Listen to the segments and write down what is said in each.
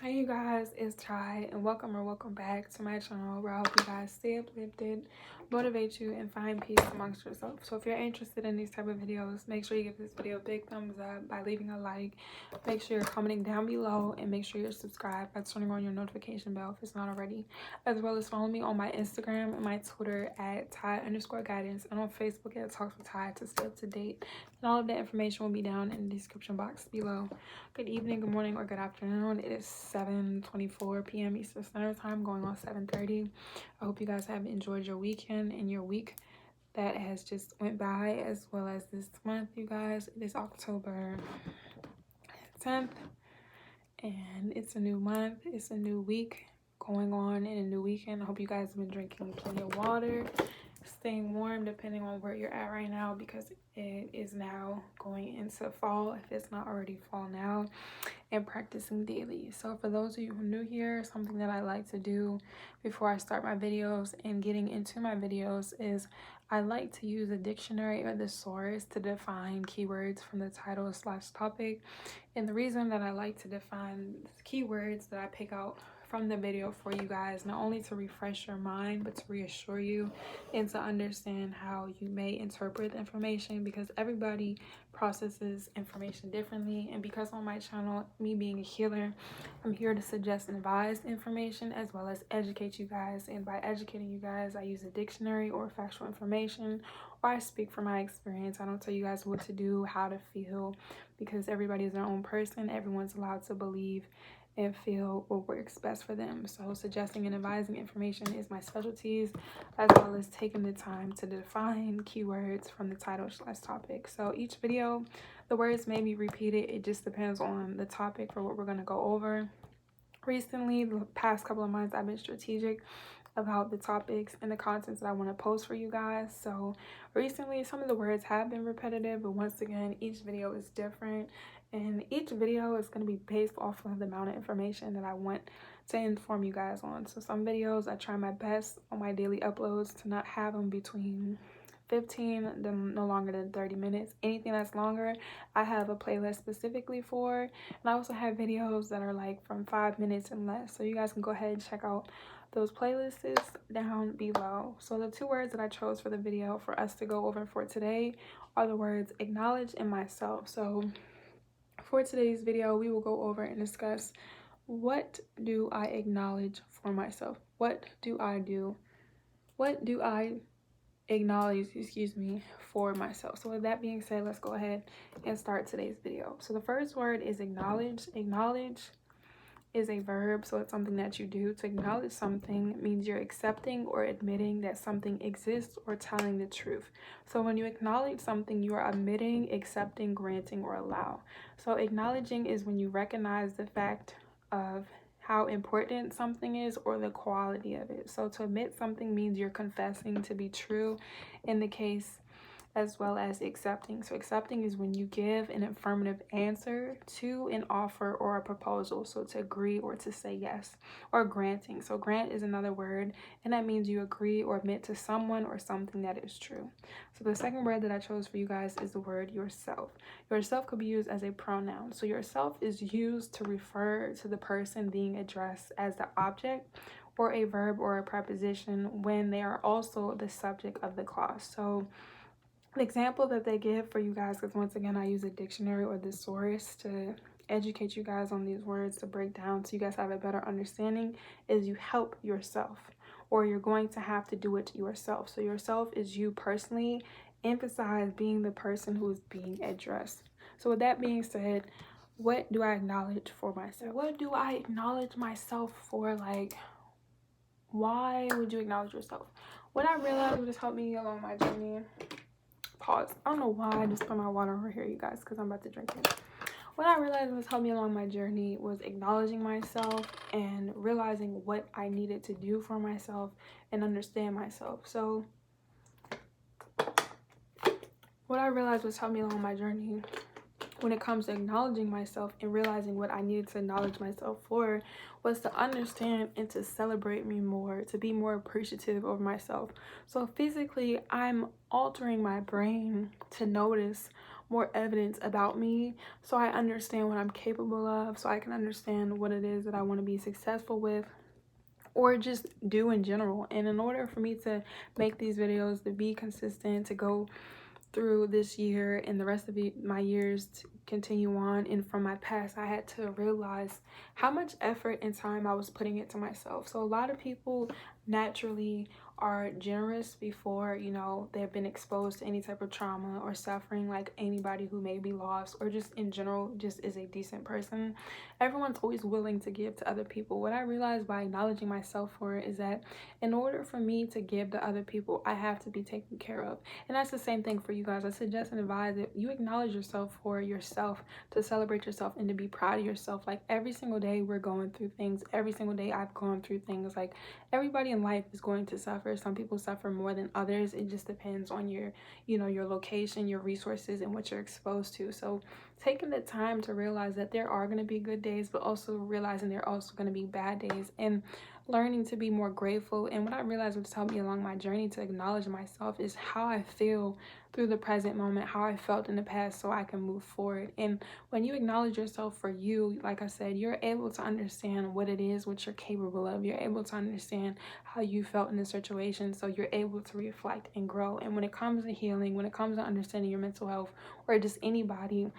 Hey you guys, it's Chai and welcome back to my channel where I hope you guys stay uplifted, motivate you, and find peace amongst yourself. So if you're interested in these type of videos, make sure you give this video a big thumbs up by leaving a like. Make sure you're commenting down below and make sure you're subscribed by turning on your notification bell if it's not already. As well as follow me on my Instagram and my Twitter at Ty_guidance and on Facebook at Talks with Ty to stay up to date. And all of that information will be down in the description box below. Good evening, good morning, or good afternoon. It is 7:24 p.m. Eastern Standard Time, going on 7:30. I hope you guys have enjoyed your weekend and your week that has just went by, as well as this month, you guys. It is October 10th, and it's a new month. It's a new week going on in a new weekend. I hope you guys have been drinking plenty of water, staying warm depending on where you're at right now, because it is now going into fall if it's not already fall now, and practicing daily. So for those of you who are new here, something that I like to do before I start my videos and getting into my videos is I like to use a dictionary or thesaurus to define keywords from the title / topic. And the reason that I like to define keywords that I pick out from the video for you guys, not only to refresh your mind but to reassure you and to understand how you may interpret information, because everybody processes information differently. And because on my channel, me being a healer, I'm here to suggest and advise information as well as educate you guys. And by educating you guys, I use a dictionary or factual information, or I speak from my experience. I don't tell you guys what to do, how to feel, because everybody is their own person. Everyone's allowed to believe and feel what works best for them. So suggesting and advising information is my specialties, as well as taking the time to define keywords from the title / topic. So each video, the words may be repeated. It just depends on the topic for what we're going to go over. Recently, the past couple of months, I've been strategic about the topics and the contents that I want to post for you guys. So recently, some of the words have been repetitive, but once again, each video is different, and each video is going to be based off of the amount of information that I want to inform you guys on. So some videos, I try my best on my daily uploads to not have them between 15 then no longer than 30 minutes. Anything that's longer, I have a playlist specifically for. And I also have videos that are like from 5 minutes and less, so you guys can go ahead and check out those playlists down below. So the two words that I chose for the video for us to go over for today are the words acknowledge and myself. So for today's video, we will go over and discuss, what do I acknowledge for myself? What do I do? What do I acknowledge, for myself? So with that being said, let's go ahead and start today's video. So the first word is acknowledge. Acknowledge is a verb, so it's something that you do. To acknowledge something means you're accepting or admitting that something exists or telling the truth. So when you acknowledge something, you are admitting, accepting, granting, or allow. So acknowledging is when you recognize the fact of how important something is or the quality of it. So to admit something means you're confessing to be true in the case, as well as accepting. So accepting is when you give an affirmative answer to an offer or a proposal, so to agree or to say yes. Or granting, so grant is another word, and that means you agree or admit to someone or something that is true. So the second word that I chose for you guys is the word yourself. Yourself could be used as a pronoun. So yourself is used to refer to the person being addressed as the object, or a verb or a preposition when they are also the subject of the clause. So the example that they give for you guys, because once again, I use a dictionary or thesaurus to educate you guys on these words to break down so you guys have a better understanding, is you help yourself, or you're going to have to do it yourself. So yourself is you personally, emphasize being the person who is being addressed. So with that being said, what do I acknowledge for myself? What do I acknowledge myself for? Like, why would you acknowledge yourself? What I realized would just help me along my journey. Pause. I don't know why I just put my water over here, you guys, because I'm about to drink it. What I realized was helped me along my journey was acknowledging myself and realizing what I needed to do for myself and understand myself. So what I realized was helped me along my journey when it comes to acknowledging myself and realizing what I needed to acknowledge myself for was to understand and to celebrate me more, to be more appreciative of myself. So physically, I'm altering my brain to notice more evidence about me, so I understand what I'm capable of, so I can understand what it is that I want to be successful with or just do in general. And in order for me to make these videos, to be consistent, to go through this year and the rest of my years to continue on, and from my past, I had to realize how much effort and time I was putting into myself. So a lot of people naturally are generous before, you know, they've been exposed to any type of trauma or suffering, like anybody who may be lost or just in general just is a decent person. Everyone's always willing to give to other people. What I realized by acknowledging myself for it is that in order for me to give to other people, I have to be taken care of. And that's the same thing for you guys. I suggest and advise that you acknowledge yourself for yourself, to celebrate yourself and to be proud of yourself. Like every single day we're going through things. Every single day I've gone through things. Like everybody in life is going to suffer. Some people suffer more than others. It just depends on your, you know, your location, your resources, and what you're exposed to. So taking the time to realize that there are going to be good days, but also realizing there are also going to be bad days, and learning to be more grateful. And what I realized, which helped me along my journey to acknowledge myself, is how I feel through the present moment, how I felt in the past, so I can move forward. And when you acknowledge yourself for you, like I said, you're able to understand what it is, what you're capable of. You're able to understand how you felt in the situation, so you're able to reflect and grow. And when it comes to healing, when it comes to understanding your mental health, or just anybody,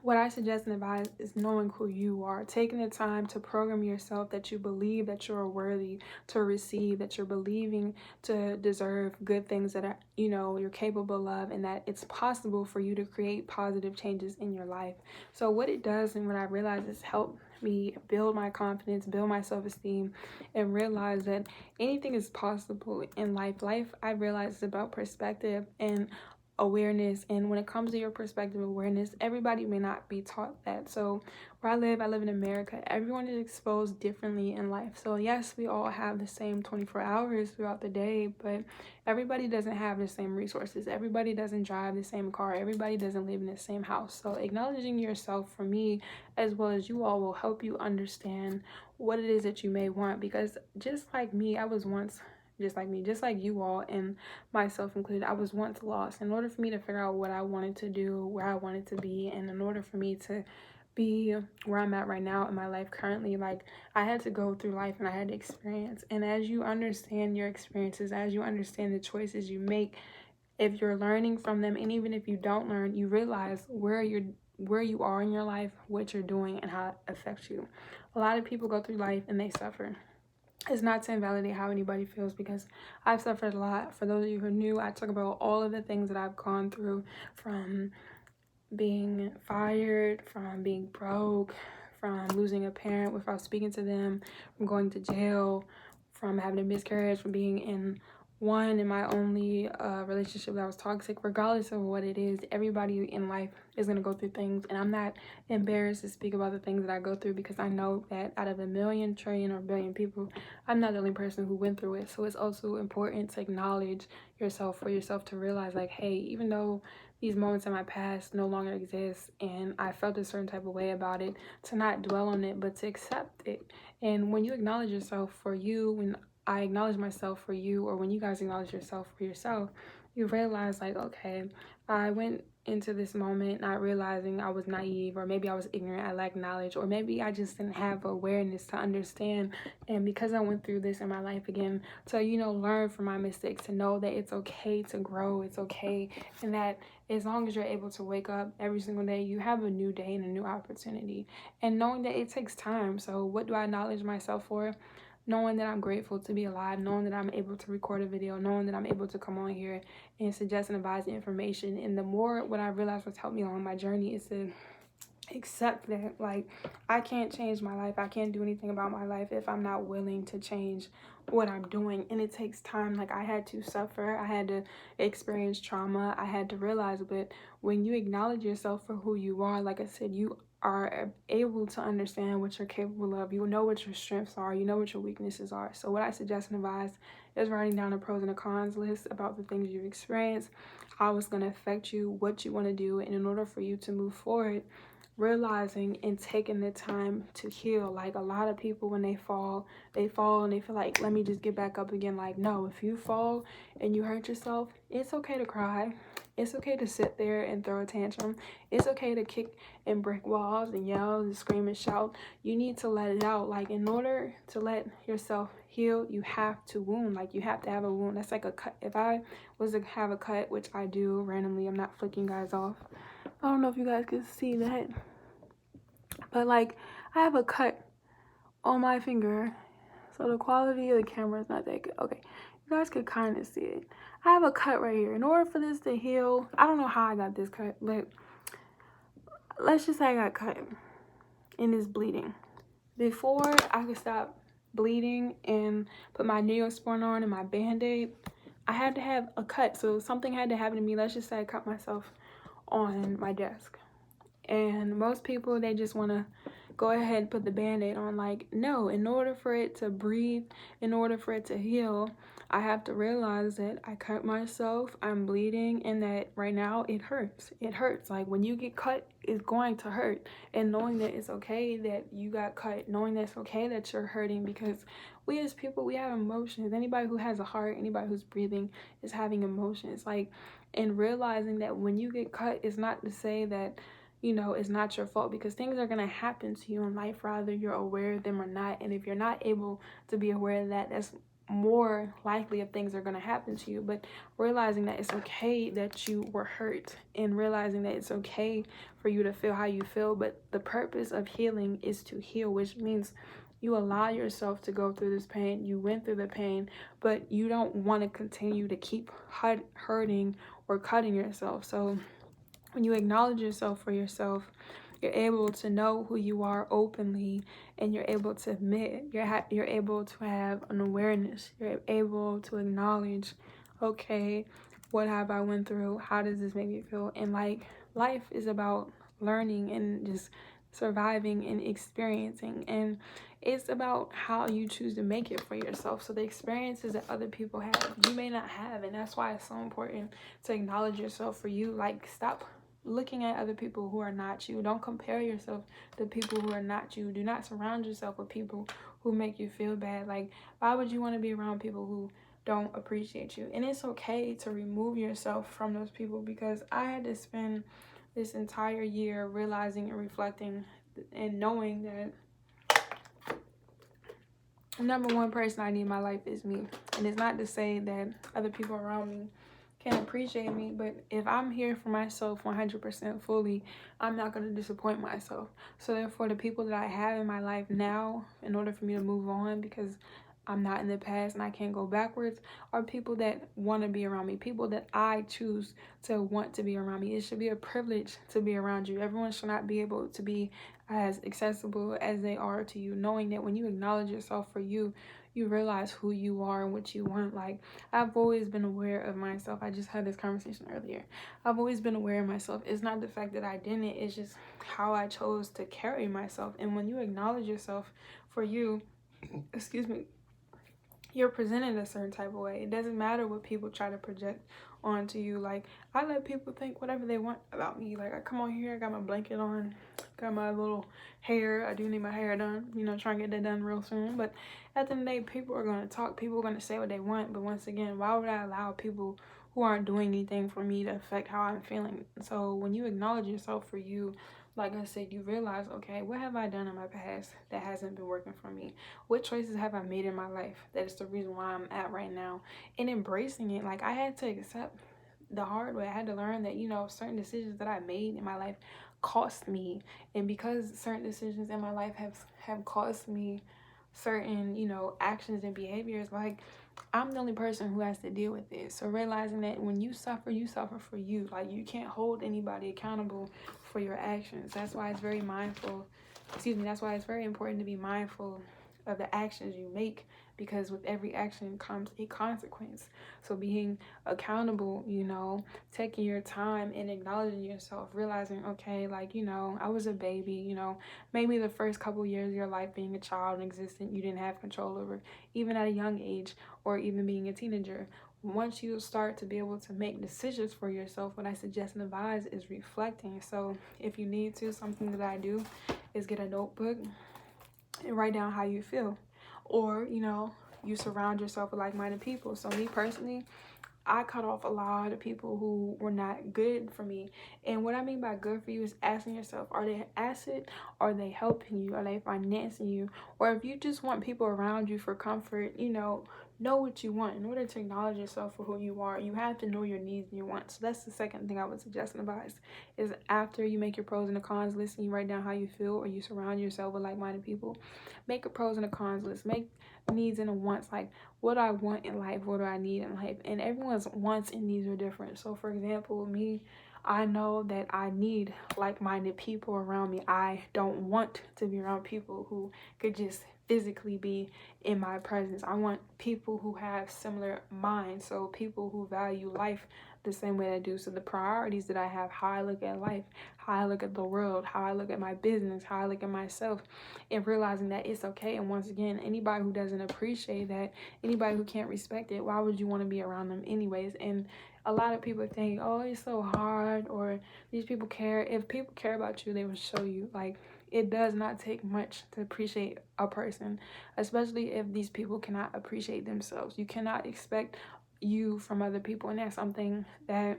what I suggest and advise is knowing who you are, taking the time to program yourself that you believe that you're worthy to receive, that you're believing to deserve good things that are, you know, you're capable of, and that it's possible for you to create positive changes in your life. So what it does, and what I realize, is help me build my confidence, build my self-esteem, and realize that anything is possible in life. Life, I realize, is about perspective and awareness. And when it comes to your perspective awareness, everybody may not be taught that. So where I live in America, everyone is exposed differently in life. So yes, we all have the same 24 hours throughout the day, but everybody doesn't have the same resources. Everybody doesn't drive the same car. Everybody doesn't live in the same house. So acknowledging yourself, for me as well as you all, will help you understand what it is that you may want. Because just like me, I was once, just like you all and myself included, I was once lost. In order for me to figure out what I wanted to do, where I wanted to be, and in order for me to be where I'm at right now in my life currently, like, I had to go through life and I had to experience. And as you understand your experiences, as you understand the choices you make, if you're learning from them, and even if you don't learn, you realize where you are in your life, what you're doing, and how it affects you. A lot of people go through life and they suffer. It's not to invalidate how anybody feels, because I've suffered a lot. For those of you who are new, I talk about all of the things that I've gone through, from being fired, from being broke, from losing a parent without speaking to them, from going to jail, from having a miscarriage, from being in my only relationship that was toxic. Regardless of what it is, everybody in life is going to go through things, and I'm not embarrassed to speak about the things that I go through, because I know that out of a million, trillion, or billion people, I'm not the only person who went through it. So it's also important to acknowledge yourself for yourself, to realize, like, hey, even though these moments in my past no longer exist and I felt a certain type of way about it, to not dwell on it, but to accept it. And when you acknowledge yourself for you, when I acknowledge myself for you, or when you guys acknowledge yourself for yourself, you realize, like, okay, I went into this moment not realizing I was naive, or maybe I was ignorant, I lacked knowledge, or maybe I just didn't have awareness to understand. And because I went through this in my life again, to, you know, learn from my mistakes, to know that it's okay to grow, it's okay, and that as long as you're able to wake up every single day, you have a new day and a new opportunity. And knowing that it takes time. So what do I acknowledge myself for? Knowing that I'm grateful to be alive, knowing that I'm able to record a video, knowing that I'm able to come on here and suggest and advise information. And the more, what I realized what's helped me along my journey is to accept that, like, I can't change my life. I can't do anything about my life if I'm not willing to change what I'm doing. And it takes time. Like, I had to suffer, I had to experience trauma, I had to realize. But when you acknowledge yourself for who you are, like I said, you are able to understand what you're capable of. You know what your strengths are, you know what your weaknesses are. So what I suggest and advise is writing down a pros and a cons list about the things you've experienced, how it's going to affect you, what you want to do. And in order for you to move forward, realizing and taking the time to heal. Like, a lot of people, when they fall and they feel like, let me just get back up again. Like, no, if you fall and you hurt yourself, it's okay to cry. It's okay to sit there and throw a tantrum. It's okay to kick and break walls and yell and scream and shout. You need to let it out. Like, in order to let yourself heal, you have to wound. Like, you have to have a wound. That's like a cut. If I was to have a cut, which I do randomly, I'm not flicking guys off. I don't know if you guys can see that, but like, I have a cut on my finger, so the quality of the camera is not that good. Okay, you guys could kind of see it. I have a cut right here. In order for this to heal, I don't know how I got this cut, but let's just say I got cut and it's bleeding. Before I could stop bleeding and put my Neosporin on and my Band-Aid, I had to have a cut. So something had to happen to me. Let's just say I cut myself on my desk. And most people, they just want to go ahead and put the Band-Aid on. Like, no, in order for it to breathe, in order for it to heal, I have to realize that I cut myself, I'm bleeding, and that right now it hurts. It hurts. Like, when you get cut, it's going to hurt. And knowing that it's okay that you got cut, knowing that it's okay that you're hurting, because we as people, we have emotions. Anybody who has a heart, anybody who's breathing is having emotions. Like, and realizing that when you get cut, it's not to say that, you know, it's not your fault, because things are going to happen to you in life, rather you're aware of them or not. And if you're not able to be aware of that, that's more likely if things are going to happen to you. But realizing that it's okay that you were hurt, and realizing that it's okay for you to feel how you feel. But the purpose of healing is to heal, which means you allow yourself to go through this pain. You went through the pain, but you don't want to continue to keep hurting or cutting yourself. So when you acknowledge yourself for yourself, you're able to know who you are openly, and you're able to admit, you're able to have an awareness. You're able to acknowledge, okay, what have I went through? How does this make me feel? And like, life is about learning and just surviving and experiencing, and it's about how you choose to make it for yourself. So the experiences that other people have, you may not have, and that's why it's so important to acknowledge yourself for you. Like, stop looking at other people who are not you. Don't compare yourself to people who are not you. Do not surround yourself with people who make you feel bad. Like, why would you want to be around people who don't appreciate you? And it's okay to remove yourself from those people, because I had to spend this entire year realizing and reflecting and knowing that number one person I need in my life is me. And it's not to say that other people around me can appreciate me, but if I'm here for myself 100% fully, I'm not going to disappoint myself. So therefore, the people that I have in my life now, in order for me to move on, because I'm not in the past and I can't go backwards, are people that want to be around me, people that I choose to want to be around me. It should be a privilege to be around you. Everyone should not be able to be as accessible as they are to you, knowing that when you acknowledge yourself for you, you realize who you are and what you want. Like, I've always been aware of myself. I just had this conversation earlier. I've always been aware of myself. It's not the fact that I didn't, it's just how I chose to carry myself. And when you acknowledge yourself for you, excuse me, you're presented a certain type of way. It doesn't matter what people try to project onto you. Like, I let people think whatever they want about me. Like, I come on here, I got my blanket on, got my little hair. I do need my hair done, you know, trying to get that done real soon. But at the end of the day, people are going to talk. People are going to say what they want. But once again, why would I allow people who aren't doing anything for me to affect how I'm feeling? So when you acknowledge yourself for you, like I said, you realize, okay, what have I done in my past that hasn't been working for me? What choices have I made in my life that is the reason why I'm at right now? And embracing it. Like, I had to accept the hard way. I had to learn that, you know, certain decisions that I made in my life cost me. And because certain decisions in my life have cost me certain, you know, actions and behaviors, like, I'm the only person who has to deal with it. So realizing that when you suffer for you. Like, you can't hold anybody accountable for your actions. That's why it's very that's why it's very important to be mindful of the actions you make, because with every action comes a consequence. So being accountable, you know, taking your time and acknowledging yourself, realizing, okay, like, you know, I was a baby, you know, maybe the first couple years of your life being a child and existent, you didn't have control over, even at a young age, or even being a teenager. Once you start to be able to make decisions for yourself, what I suggest and advise is reflecting. So if you need to, something that I do is get a notebook and write down how you feel. Or, you know, you surround yourself with like-minded people. So me personally, I cut off a lot of people who were not good for me. And what I mean by good for you is asking yourself, are they an asset? Are they helping you? Are they financing you? Or if you just want people around you for comfort, know what you want. In order to acknowledge yourself for who you are, you have to know your needs and your wants. So that's the second thing I would suggest and advise, is after you make your pros and the cons list and you write down how you feel, or you surround yourself with like-minded people, make a pros and a cons list. Make needs and a wants, like, what do I want in life? What do I need in life? And everyone's wants and needs are different. So for example, me, I know that I need like-minded people around me. I don't want to be around people who could just physically be in my presence. I want people who have similar minds, so people who value life the same way I do. So the priorities that I have, how I look at life, how I look at the world, how I look at my business, how I look at myself, and realizing that it's okay. And once again, anybody who doesn't appreciate that, anybody who can't respect it, why would you want to be around them anyways? And a lot of people think, oh, it's so hard, or these people care. If people care about you, they will show you. Like, it does not take much to appreciate a person, especially if these people cannot appreciate themselves. You cannot expect you from other people, and that's something that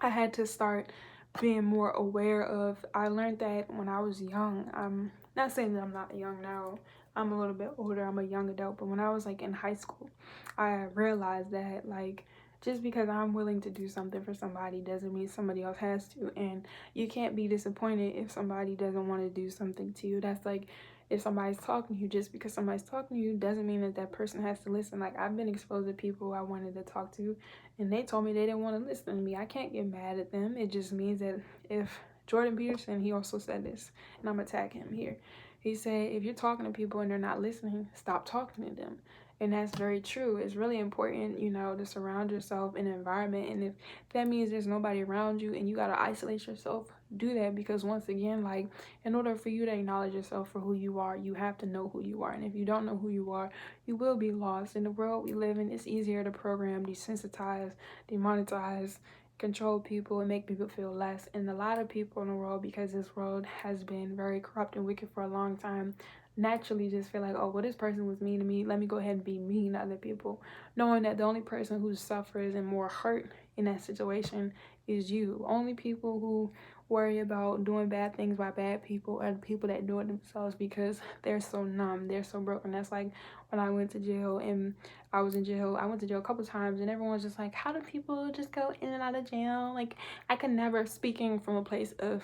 I had to start being more aware of. I learned that when I was young. I'm not saying that I'm not young now. I'm a little bit older. I'm a young adult. But when I was like in high school, I realized that, like, just because I'm willing to do something for somebody doesn't mean somebody else has to. And you can't be disappointed if somebody doesn't want to do something to you. That's like, if somebody's talking to you, just because somebody's talking to you doesn't mean that that person has to listen. Like, I've been exposed to people I wanted to talk to, and they told me they didn't want to listen to me. I can't get mad at them. It just means that if Jordan Peterson, he also said this, and I'm gonna tag him here. He said, if you're talking to people and they're not listening, stop talking to them. And that's very true. It's really important, to surround yourself in an environment. And if that means there's nobody around you and you got to isolate yourself, do that. Because once again, like, in order for you to acknowledge yourself for who you are, you have to know who you are. And if you don't know who you are, you will be lost. In the world we live in, it's easier to program, desensitize, demonetize, control people, and make people feel less. And a lot of people in the world, because this world has been very corrupt and wicked for a long time, naturally just feel like, oh, well, this person was mean to me, let me go ahead and be mean to other people, knowing that the only person who suffers and more hurt in that situation is you. Only people who worry about doing bad things by bad people are the people that do it themselves, because they're so numb, they're so broken. That's like when I went to jail, and I went to jail a couple times, and everyone's just like, how do people just go in and out of jail? Like, I could never, speaking from a place of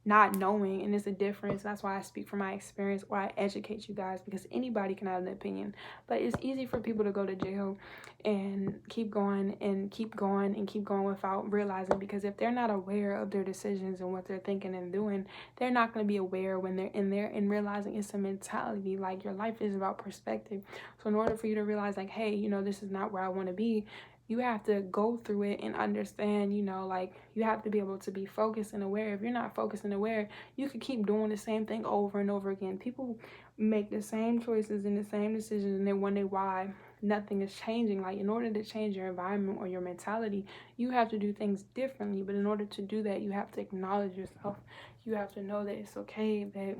not knowing, and it's a difference. That's why I speak from my experience, or I educate you guys, because anybody can have an opinion. But it's easy for people to go to jail and keep going and keep going and keep going without realizing, because if they're not aware of their decisions and what they're thinking and doing, they're not going to be aware when they're in there and realizing it's a mentality. Like, your life is about perspective. So in order for you to realize, like, hey, this is not where I want to be, you have to go through it and understand, like, you have to be able to be focused and aware. If you're not focused and aware, you could keep doing the same thing over and over again. People make the same choices and the same decisions, and they wonder why nothing is changing. Like, in order to change your environment or your mentality, you have to do things differently. But in order to do that, you have to acknowledge yourself. You have to know that it's okay that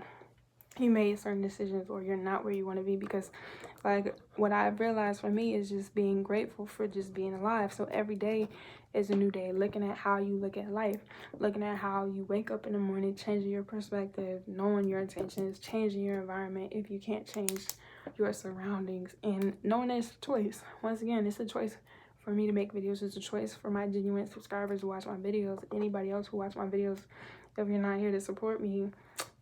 you made certain decisions, or you're not where you want to be. Because, like, what I've realized for me is just being grateful for just being alive. So every day is a new day. Looking at how you look at life, looking at how you wake up in the morning, changing your perspective, knowing your intentions, changing your environment if you can't change your surroundings, and knowing that it's a choice. Once again, it's a choice for me to make videos. It's a choice for my genuine subscribers who watch my videos. Anybody else who watch my videos, if you're not here to support me,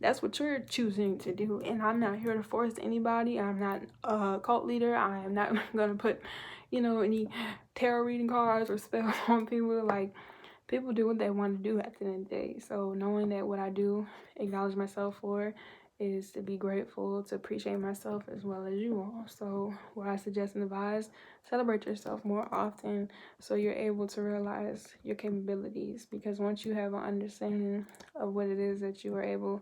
that's what you're choosing to do. And I'm not here to force anybody. I'm not a cult leader. I am not gonna put, any tarot reading cards or spells on people. Like, people do what they want to do at the end of the day. So knowing that what I do, acknowledge myself for, is to be grateful, to appreciate myself as well as you all. So what I suggest and advise, celebrate yourself more often so you're able to realize your capabilities. Because once you have an understanding of what it is that you are able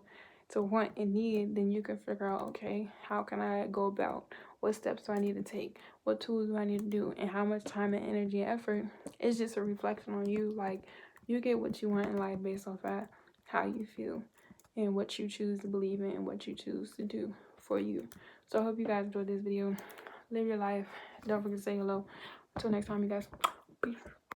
to want and need, then you can figure out, okay, how can I go about? What steps do I need to take? What tools do I need to do? And how much time and energy and effort? It's just a reflection on you. Like, you get what you want in life based off of how you feel and what you choose to believe in and what you choose to do for you. So I hope you guys enjoyed this video. Live your life. Don't forget to say hello. Until next time, you guys. Peace.